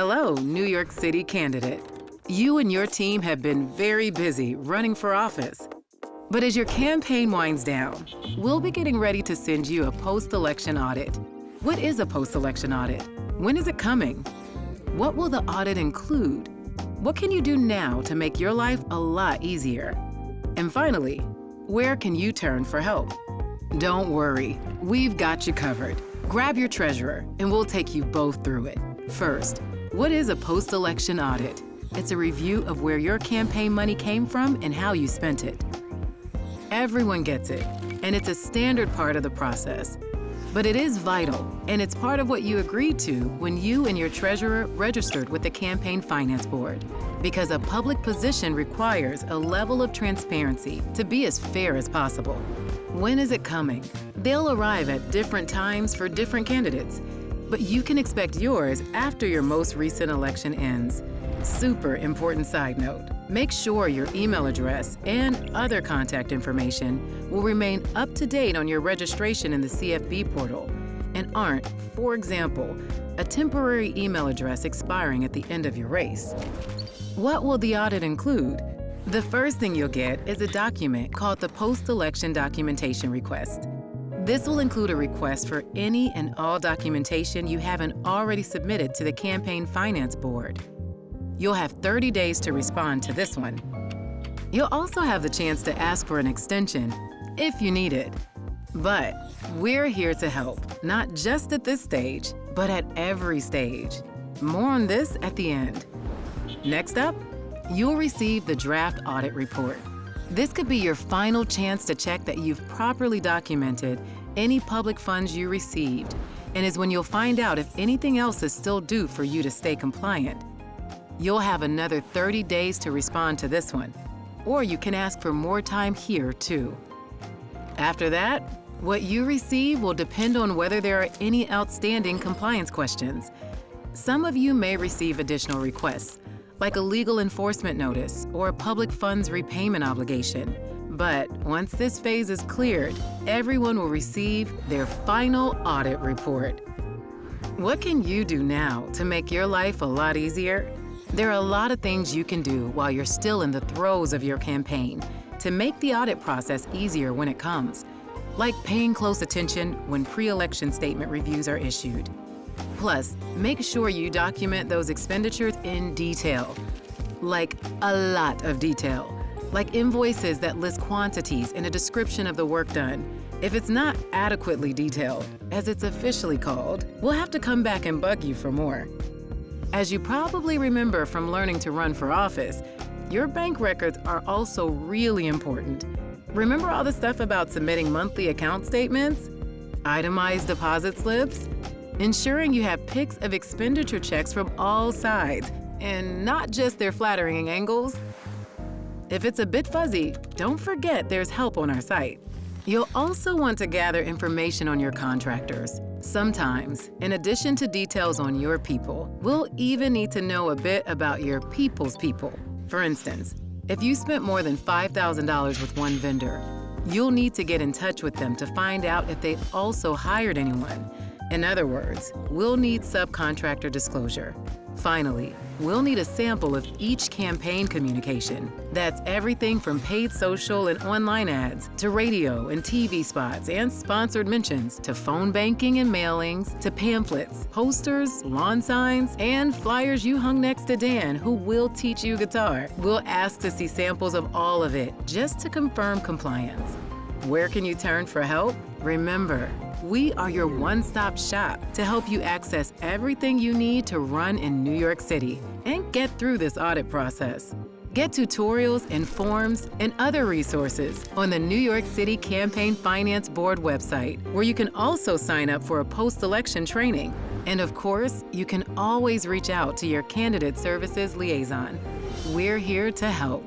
Hello, New York City candidate. You and your team have been very busy running for office. But as your campaign winds down, we'll be getting ready to send you a post-election audit. What is a post-election audit? When is it coming? What will the audit include? What can you do now to make your life a lot easier? And finally, where can you turn for help? Don't worry, we've got you covered. Grab your treasurer and we'll take you both through it. First, what is a post-election audit? It's a review of where your campaign money came from and how you spent it. Everyone gets it, and it's a standard part of the process. But it is vital, and it's part of what you agreed to when you and your treasurer registered with the Campaign Finance Board. Because a public position requires a level of transparency to be as fair as possible. When is it coming? They'll arrive at different times for different candidates, but you can expect yours after your most recent election ends. Super important side note, make sure your email address and other contact information will remain up to date on your registration in the CFB portal and aren't, for example, a temporary email address expiring at the end of your race. What will the audit include? The first thing you'll get is a document called the Post-Election Documentation Request. This will include a request for any and all documentation you haven't already submitted to the Campaign Finance Board. You'll have 30 days to respond to this one. You'll also have the chance to ask for an extension if you need it. But we're here to help, not just at this stage, but at every stage. More on this at the end. Next up, you'll receive the draft audit report. This could be your final chance to check that you've properly documented any public funds you received, and is when you'll find out if anything else is still due for you to stay compliant. You'll have another 30 days to respond to this one, or you can ask for more time here too. After that, what you receive will depend on whether there are any outstanding compliance questions. Some of you may receive additional requests, like a legal enforcement notice or a public funds repayment obligation. But once this phase is cleared, everyone will receive their final audit report. What can you do now to make your life a lot easier? There are a lot of things you can do while you're still in the throes of your campaign to make the audit process easier when it comes, like paying close attention when pre-election statement reviews are issued. Plus, make sure you document those expenditures in detail, like a lot of detail, like invoices that list quantities and a description of the work done. If it's not adequately detailed, as it's officially called, we'll have to come back and bug you for more. As you probably remember from learning to run for office, your bank records are also really important. Remember all the stuff about submitting monthly account statements, itemized deposit slips, ensuring you have pics of expenditure checks from all sides, and not just their flattering angles? If it's a bit fuzzy, don't forget there's help on our site. You'll also want to gather information on your contractors. Sometimes, in addition to details on your people, we'll even need to know a bit about your people's people. For instance, if you spent more than $5,000 with one vendor, you'll need to get in touch with them to find out if they also hired anyone. In other words, we'll need subcontractor disclosure. Finally, we'll need a sample of each campaign communication. That's everything from paid social and online ads, to radio and TV spots and sponsored mentions, to phone banking and mailings, to pamphlets, posters, lawn signs, and flyers you hung next to Dan, who will teach you guitar. We'll ask to see samples of all of it, just to confirm compliance. Where can you turn for help? Remember, we are your one-stop shop to help you access everything you need to run in New York City and get through this audit process. Get tutorials and forms and other resources on the New York City Campaign Finance Board website, where you can also sign up for a post-election training. And of course, you can always reach out to your candidate services liaison. We're here to help.